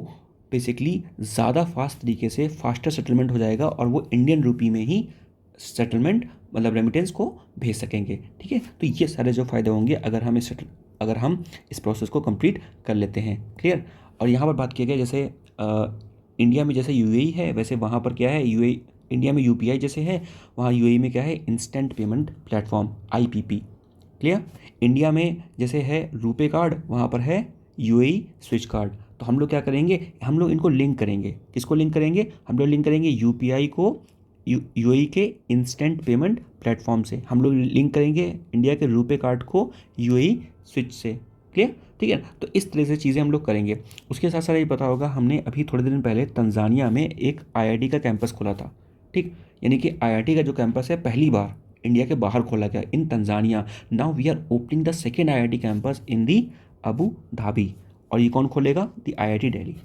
बेसिकली ज़्यादा फास्ट तरीके से फास्टर सेटलमेंट हो जाएगा और वो इंडियन रुपी में ही सेटलमेंट मतलब रेमिटेंस को भेज सकेंगे। ठीक है, तो ये सारे जो फ़ायदे होंगे अगर हम इस प्रोसेस को कंप्लीट कर लेते हैं। क्लियर, और यहाँ पर बात किया गया जैसे इंडिया में जैसे यूएई है वैसे वहाँ पर क्या है, यूएई इंडिया में यूपीआई जैसे है, वहाँ यूएई में क्या है, instant payment platform IPP. Clear, India में जैसे है रुपे कार्ड, वहाँ पर है यूएई स्विच कार्ड। तो हम लोग क्या करेंगे, हम लोग इनको लिंक करेंगे, किसको लिंक करेंगे, हम लोग लिंक करेंगे यूपीआई को यूएई के इंस्टेंट पेमेंट प्लेटफॉर्म से, हम लोग लिंक करेंगे इंडिया के रुपे कार्ड को यूएई स्विच से। क्लियर, ठीक है, तो इस तरह से चीज़ें हम लोग करेंगे। उसके साथ साथ ये पता होगा, हमने अभी थोड़े दिन पहले तंजानिया में एक आईआईटी का कैंपस खोला था। ठीक, यानी कि आईआईटी का जो कैंपस है पहली बार इंडिया के बाहर खोला गया in Tanzania. Now we are opening the second IIT campus in the Abu Dhabi, और ये कौन खोलेगा, the IIT Delhi.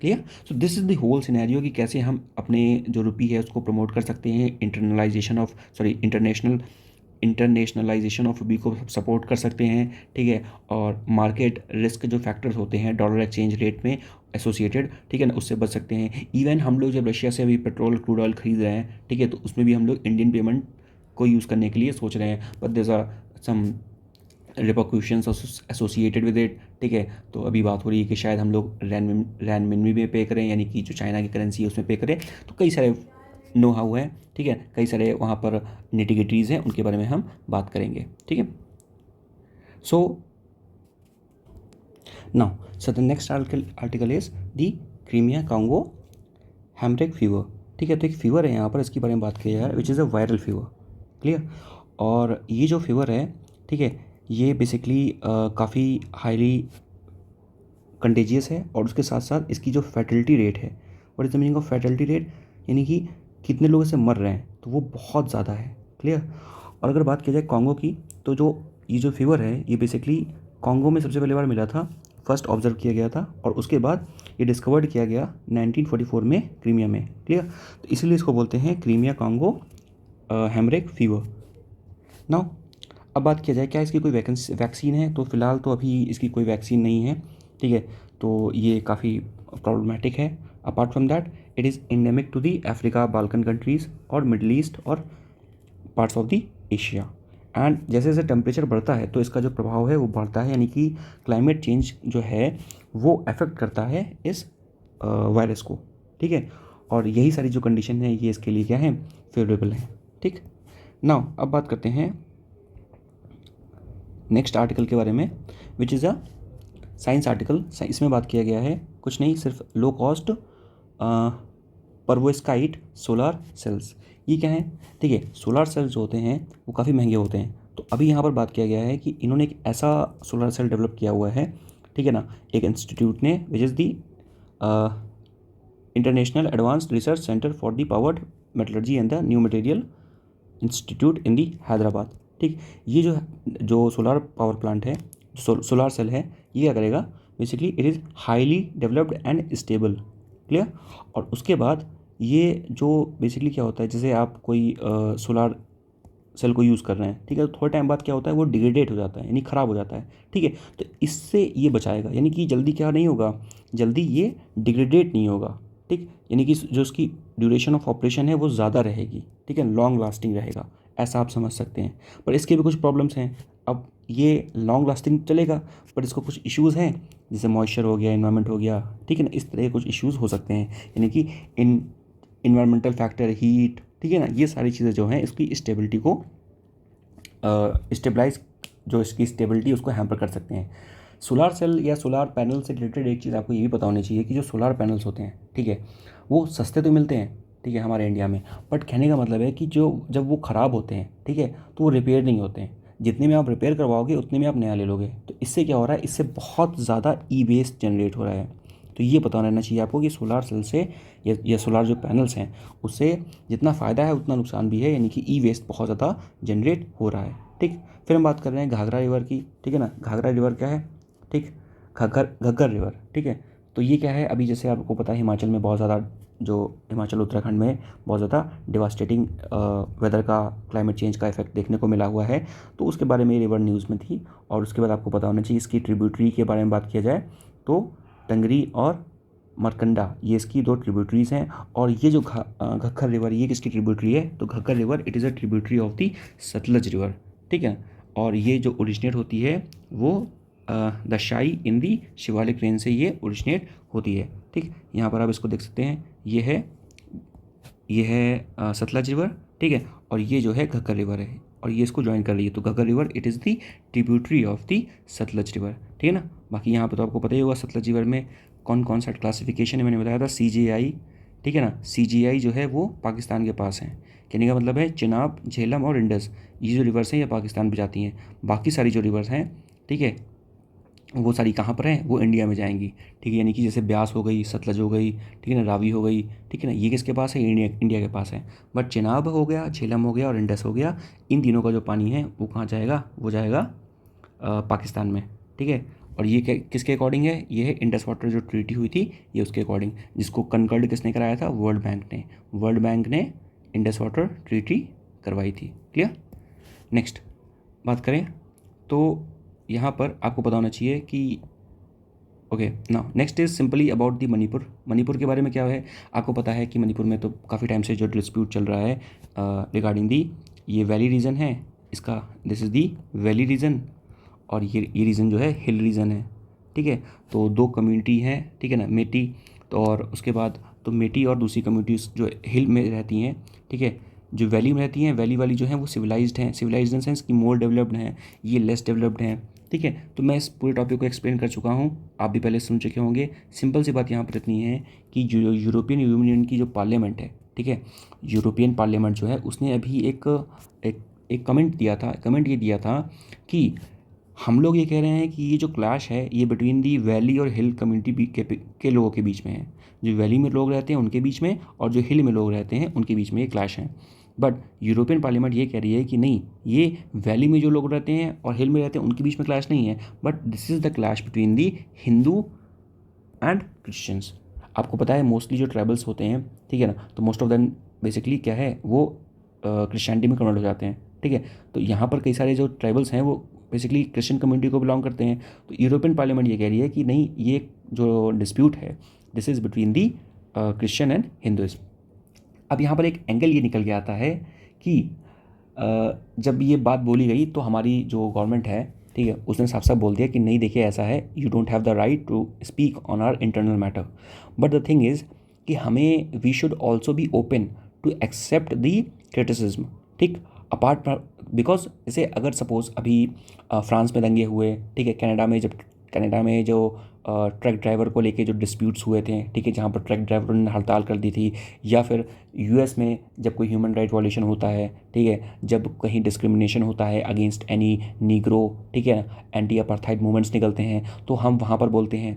Clear, so this is the whole scenario कि कैसे हम अपने जो रुपी है उसको प्रमोट कर सकते हैं, इंटरनेशनलाइजेशन ऑफ रुपी को सपोर्ट कर सकते हैं। ठीक है, और मार्केट रिस्क जो फैक्टर्स होते हैं डॉलर एक्सचेंज रेट में एसोसिएटेड, ठीक है ना, उससे बच सकते हैं। इवन हम लोग जब रशिया से अभी पेट्रोल क्रूड ऑयल खरीद रहे हैं, ठीक है, तो उसमें भी हम लोग इंडियन पेमेंट को यूज़ करने के लिए सोच रहे हैं, but there are some repercussions associated with it. ठीक है, तो अभी बात हो रही है कि शायद हम लोग रैनमिनमी में पे करें, यानी कि जो चाइना की करेंसी है उसमें पे करें। तो कई सारे नो हाउ है, ठीक है, कई सारे वहाँ पर निटिगिटीज़ हैं, उनके बारे में हम बात करेंगे। ठीक है, so now the next article is the Crimea Congo haemorrhagic fever. ठीक है, तो एक फीवर है यहाँ पर, इसके बारे में बात की जाए, which is a viral fever. Clear, और ये जो फीवर है, ठीक है, ये बेसिकली काफ़ी हाईली कंटेजियस है, और उसके साथ साथ इसकी जो फैटलिटी रेट है, what is the meaning of fatality rate, यानी कि कितने लोग इससे मर रहे हैं, तो वो बहुत ज़्यादा है। क्लियर, और अगर बात की जाए कॉन्गो की, तो ये जो फीवर है ये बेसिकली कॉन्गो में सबसे पहली बार मिला था, फर्स्ट ऑब्जर्व किया गया था, और उसके बाद ये डिस्कवर्ड किया गया 1944 में क्रीमिया में। क्लियर, तो इसीलिए इसको बोलते हैं Crimea Congo haemorrhagic fever. Now अब बात किया जाए क्या इसकी कोई वैक्सीन है, तो फ़िलहाल तो अभी इसकी कोई वैक्सीन नहीं है। ठीक है, तो ये काफ़ी प्रॉब्लमेटिक है। Apart from that it is endemic to the Africa, Balkan countries और मिडल ईस्ट और parts of the Asia. And जैसे जैसे टेम्परेचर बढ़ता है तो इसका जो प्रभाव है वो बढ़ता है, यानी कि क्लाइमेट चेंज जो है वो अफेक्ट करता है इस वायरस को। ठीक है, और यही सारी जो कंडीशन है ये इसके लिए क्या है, फेवरेबल है। ठीक, नाउ अब बात करते हैं नेक्स्ट आर्टिकल के बारे में, which is a science article. इसमें बात किया गया है कुछ नहीं, सिर्फ लो कॉस्ट परवोस्काइट सोलर सेल्स। ये क्या है, ठीक है, सोलर सेल्स जो होते हैं वो काफ़ी महंगे होते हैं। तो अभी यहाँ पर बात किया गया है कि इन्होंने एक ऐसा सोलर सेल डेवलप किया हुआ है ठीक है ना, एक इंस्टीट्यूट ने which is the international advanced research centre for the powered metallurgy and the new material institute in the Hyderabad. ठीक, ये जो सोलर पावर प्लांट है, सोलर सेल है, ये क्या करेगा, basically it is highly developed and stable. Clear. और उसके बाद ये जो बेसिकली क्या होता है, जैसे आप कोई सोलर सेल को यूज़ कर रहे हैं, ठीक है, तो थोड़े टाइम बाद क्या होता है, वो डिग्रेडेट हो जाता है, यानी ख़राब हो जाता है। ठीक है, तो इससे ये बचाएगा, यानी कि जल्दी क्या नहीं होगा, जल्दी ये डिग्रेडेट नहीं होगा। ठीक, यानी कि जो उसकी ड्यूरेशन ऑफ ऑपरेशन है वो ज़्यादा रहेगी। ठीक है, लॉन्ग लास्टिंग रहेगा, ऐसा आप समझ सकते हैं। पर इसके भी कुछ प्रॉब्लम्स हैं। अब ये लॉन्ग लास्टिंग चलेगा, पर इसको कुछ इश्यूज़ हैं, जैसे मॉइस्चर हो गया, इन्वायरमेंट हो गया, ठीक है ना, इस तरह के कुछ इश्यूज़ हो सकते हैं, यानी कि इन्वायरमेंटल फैक्टर, हीट, ठीक है ना, ये सारी चीज़ें जो हैं इसकी स्टेबिलिटी को स्टेबलाइज, जो इसकी स्टेबिलिटी उसको हैम्पर कर सकते हैं। सोलार सेल या सोलार पैनल से रिलेटेड एक चीज़ आपको ये भी पता होनी चाहिए कि जो सोलार पैनल्स होते हैं, ठीक है, वो सस्ते तो मिलते हैं, ठीक है, हमारे इंडिया में, बट कहने का मतलब है कि जो जब वो ख़राब होते हैं, ठीक है, तो वो रिपेयर नहीं होते हैं। जितने में आप रिपेयर करवाओगे उतने में आप नया ले लोगे। तो इससे क्या हो रहा है, इससे बहुत ज़्यादा ई वेस्ट जनरेट हो रहा है। तो ये पता रहना चाहिए आपको कि सोलार सेल से या सोलार जो पैनल्स हैं उससे जितना फ़ायदा है उतना नुकसान भी है, यानी कि ई वेस्ट बहुत ज़्यादा जनरेट हो रहा है। ठीक, फिर हम बात कर रहे हैं घाघरा रिवर की। ठीक है ना, घाघरा रिवर क्या है, ठीक, घग्गर रिवर। ठीक है, तो ये क्या है, अभी जैसे आपको पता है हिमाचल में बहुत ज़्यादा, जो हिमाचल उत्तराखंड में बहुत ज़्यादा डिवास्टेटिंग वेदर का, क्लाइमेट चेंज का इफेक्ट देखने को मिला हुआ है, तो उसके बारे में ये रिवर न्यूज़ में थी। और उसके बाद आपको पता होना चाहिए इसकी ट्रिब्यूटरी के बारे में बात किया जाए तो टंगरी और मरकंडा, ये इसकी दो ट्रिब्यूटरीज़ हैं। और ये जो घग्गर रिवर, ये किसकी ट्रिब्यूटरी है, तो Ghaggar river it is a tributary of the Sutlej river. ठीक है, और ये जो ओरिजिनेट होती है वो द शाई इन दी शिवालिक रेंज से ये ओरिजिनेट होती है। ठीक, यहाँ पर आप इसको देख सकते हैं, ये है सतलज रिवर। ठीक है, और ये जो है घग्गर रिवर है, और ये इसको ज्वाइन कर रही है। तो Ghaggar river it is the tributary of the Sutlej river. ठीक है ना। बाकी यहाँ पर तो आपको पता ही होगा सतलज रिवर में कौन कौन सा क्लासिफिकेशन है, मैंने बताया था CGI। ठीक है ना, CGI जो है वो पाकिस्तान के पास है। कहने का मतलब है चिनाब, झेलम और इंडस, ये जो रिवर्स हैं ये पाकिस्तान में जाती हैं। बाकी सारी जो रिवर्स हैं, ठीक है, वो सारी कहाँ पर हैं, वो इंडिया में जाएंगी। ठीक है, यानी कि जैसे ब्यास हो गई, सतलज हो गई, ठीक है ना, रावी हो गई, ठीक है ना, ये किसके पास है, इंडिया के पास है। बट चिनाब हो गया, झेलम हो गया और इंडस हो गया, इन तीनों का जो पानी है वो कहाँ जाएगा, वो जाएगा पाकिस्तान में। ठीक है, और ये किसके अकॉर्डिंग है, ये है इंडस वाटर जो ट्रीटी हुई थी, ये उसके अकॉर्डिंग, जिसको कनकर्ड किसने कराया था, वर्ल्ड बैंक ने इंडस वाटर ट्रीटी करवाई थी। क्लियर। नेक्स्ट बात करें तो यहाँ पर आपको पता होना चाहिए कि ओके ना, next is simply about the Manipur. Manipur के बारे में क्या है, आपको पता है कि मणिपुर में तो काफ़ी टाइम से जो डिस्प्यूट चल रहा है रिगार्डिंग दी, ये वैली रीजन है इसका, this is the valley region, और ये रीजन जो है हिल रीजन है। ठीक है, तो दो कम्युनिटी हैं, ठीक है ना, मेटी, तो और उसके बाद तो मेटी और दूसरी कम्युनिटीज़ जो हिल में रहती हैं, ठीक है, जो वैली में रहती हैं, वैली वाली जो हैं वो सिविलाइज्ड हैं, सिविलाइज्ड इन सेंस कि मोर डेवलप्ड हैं, ये लेस डेवलप्ड हैं। ठीक है, तो मैं इस पूरे टॉपिक को एक्सप्लेन कर चुका हूँ, आप भी पहले सुन चुके होंगे। सिंपल सी बात यहाँ पर इतनी है कि जो यूरोपियन यूनियन की जो पार्लियामेंट है, ठीक है, यूरोपियन पार्लियामेंट जो है उसने अभी एक कमेंट दिया था, कमेंट ये दिया था कि हम लोग ये कह रहे हैं कि ये जो क्लैश है ये बिटवीन दी वैली और हिल कम्युनिटी के लोगों के बीच में है, जो वैली में लोग रहते हैं उनके बीच में, और जो हिल में लोग रहते हैं उनके बीच में ये क्लैश है। बट यूरोपियन पार्लियामेंट ये कह रही है कि नहीं, ये वैली में जो लोग रहते हैं और हिल में रहते हैं उनके बीच में क्लैश नहीं है, but this is the clash between the Hindu and Christians. आपको पता है मोस्टली जो ट्राइबल्स होते हैं, ठीक है ना, तो मोस्ट ऑफ देम बेसिकली क्या है, वो क्रिश्चियनिटी में कन्वर्ट हो जाते हैं। ठीक है, तो यहाँ पर कई सारे जो ट्राइबल्स हैं वो बेसिकली क्रिश्चियन कम्युनिटी को बिलोंग करते हैं। तो यूरोपियन पार्लियामेंट ये कह रही है कि नहीं, ये जो डिस्प्यूट है this is between the Christian and Hinduism. अब यहाँ पर एक एंगल ये निकल के आता है कि जब ये बात बोली गई तो हमारी जो गवर्नमेंट है, ठीक है, उसने साफ साफ बोल दिया कि नहीं देखिए ऐसा है, you don't have the right to speak on our internal matter. But the thing is कि हमें we should also be open to accept the criticism. ठीक, अपार्ट बिकॉज जैसे अगर सपोज अभी फ्रांस में दंगे हुए, ठीक है, कनाडा में जो ट्रक ड्राइवर को लेके जो डिस्प्यूट्स हुए थे, ठीक है, जहाँ पर ट्रक ड्राइवरों ने हड़ताल कर दी थी, या फिर यूएस में जब कोई ह्यूमन राइट वायलेशन होता है, ठीक है, जब कहीं डिस्क्रिमिनेशन होता है अगेंस्ट एनी नीग्रो, ठीक है, एंटी अपार्थाइड मूवमेंट्स निकलते हैं तो हम वहाँ पर बोलते हैं,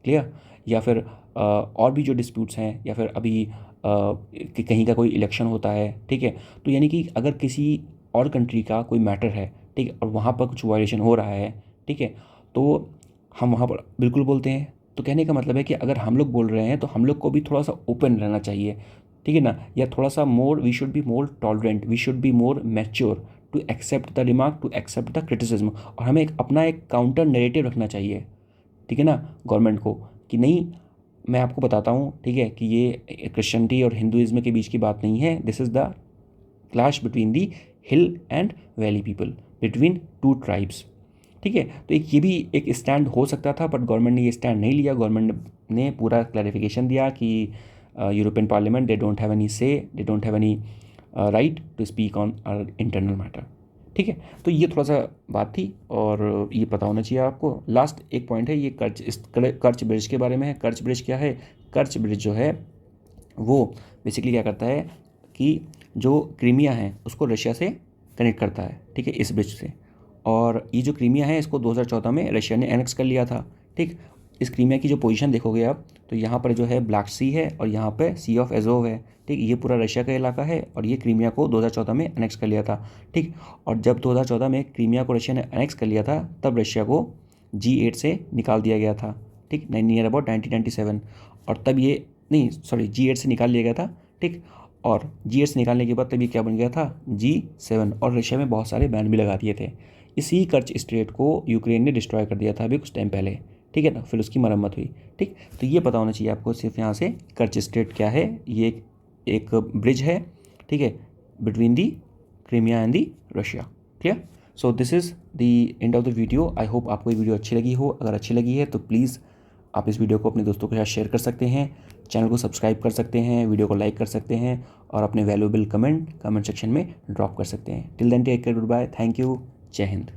क्लियर। या फिर और भी जो डिस्प्यूट्स हैं, या फिर अभी कि कहीं का कोई इलेक्शन होता है, ठीक है, तो यानी कि अगर किसी और कंट्री का कोई मैटर है, ठीक है, और वहाँ पर कुछ वायलेशन हो रहा है, ठीक है, तो हम वहाँ पर बिल्कुल बोलते हैं। तो कहने का मतलब है कि अगर हम लोग बोल रहे हैं तो हम लोग को भी थोड़ा सा ओपन रहना चाहिए, ठीक है ना, या थोड़ा सा more, we should be more tolerant, we should be more mature to accept the remark, to accept the criticism. और हमें अपना एक काउंटर नैरेटिव रखना चाहिए, ठीक है ना, गवर्नमेंट को, कि नहीं, मैं आपको बताता हूँ, ठीक है, कि ये क्रिश्चियनिटी और हिंदुइज्म के बीच की बात नहीं है, this is the clash between the hill and valley people, between two tribes, ठीक है। तो एक ये भी एक स्टैंड हो सकता था, बट गवर्नमेंट ने ये स्टैंड नहीं लिया। गवर्नमेंट ने पूरा क्लैरिफिकेशन दिया कि European Parliament, they don't have any say, they don't have any right to speak on our internal matter, ठीक है। तो ये थोड़ा सा बात थी और ये पता होना चाहिए आपको। लास्ट एक पॉइंट है, ये कर्च ब्रिज के बारे में है। कर्च ब्रिज क्या है? कर्च ब्रिज जो है वो बेसिकली क्या करता है कि जो क्रीमिया है उसको रशिया से कनेक्ट करता है, ठीक है, इस ब्रिज से। और ये जो क्रीमिया है इसको 2014 में रशिया ने एनेक्स कर लिया था, ठीक। इस क्रीमिया की जो पोजीशन देखोगे आप, तो यहाँ पर जो है ब्लैक सी है और यहाँ पे सी ऑफ एजोव है, ठीक। ये पूरा रशिया का इलाका है और ये क्रीमिया को 2014 में एनेक्स कर लिया था, ठीक। और जब 2014 में क्रीमिया को रशिया ने एनेक्स कर लिया था तब रशिया को G8 से निकाल दिया गया था, ठीक, नियर अबाउट 1997। और तब ये नहीं, सॉरी, G8 से निकाल लिया गया था, ठीक। और G8 से निकालने के बाद तब ये क्या बन गया था? G7। और रशिया में बहुत सारे बैन भी लगा दिए थे। इसी कर्च स्ट्रेट को यूक्रेन ने डिस्ट्रॉय कर दिया था अभी कुछ टाइम पहले, ठीक है ना, फिर उसकी मरम्मत हुई, ठीक। तो ये पता होना चाहिए आपको सिर्फ यहाँ से, कर्च स्ट्रेट क्या है, ये एक ब्रिज है, ठीक है, between the Crimea and the Russia, clear. So this is the end of the video. I hope आपको ये वीडियो अच्छी लगी हो। अगर अच्छी लगी है तो प्लीज़ आप इस वीडियो को अपने दोस्तों के साथ शेयर कर सकते हैं, चैनल को सब्सक्राइब कर सकते हैं, वीडियो को लाइक कर सकते हैं और अपने वैल्यूएबल कमेंट सेक्शन में ड्रॉप कर सकते हैं। Till then take care, good bye, thank you, जय हिंद।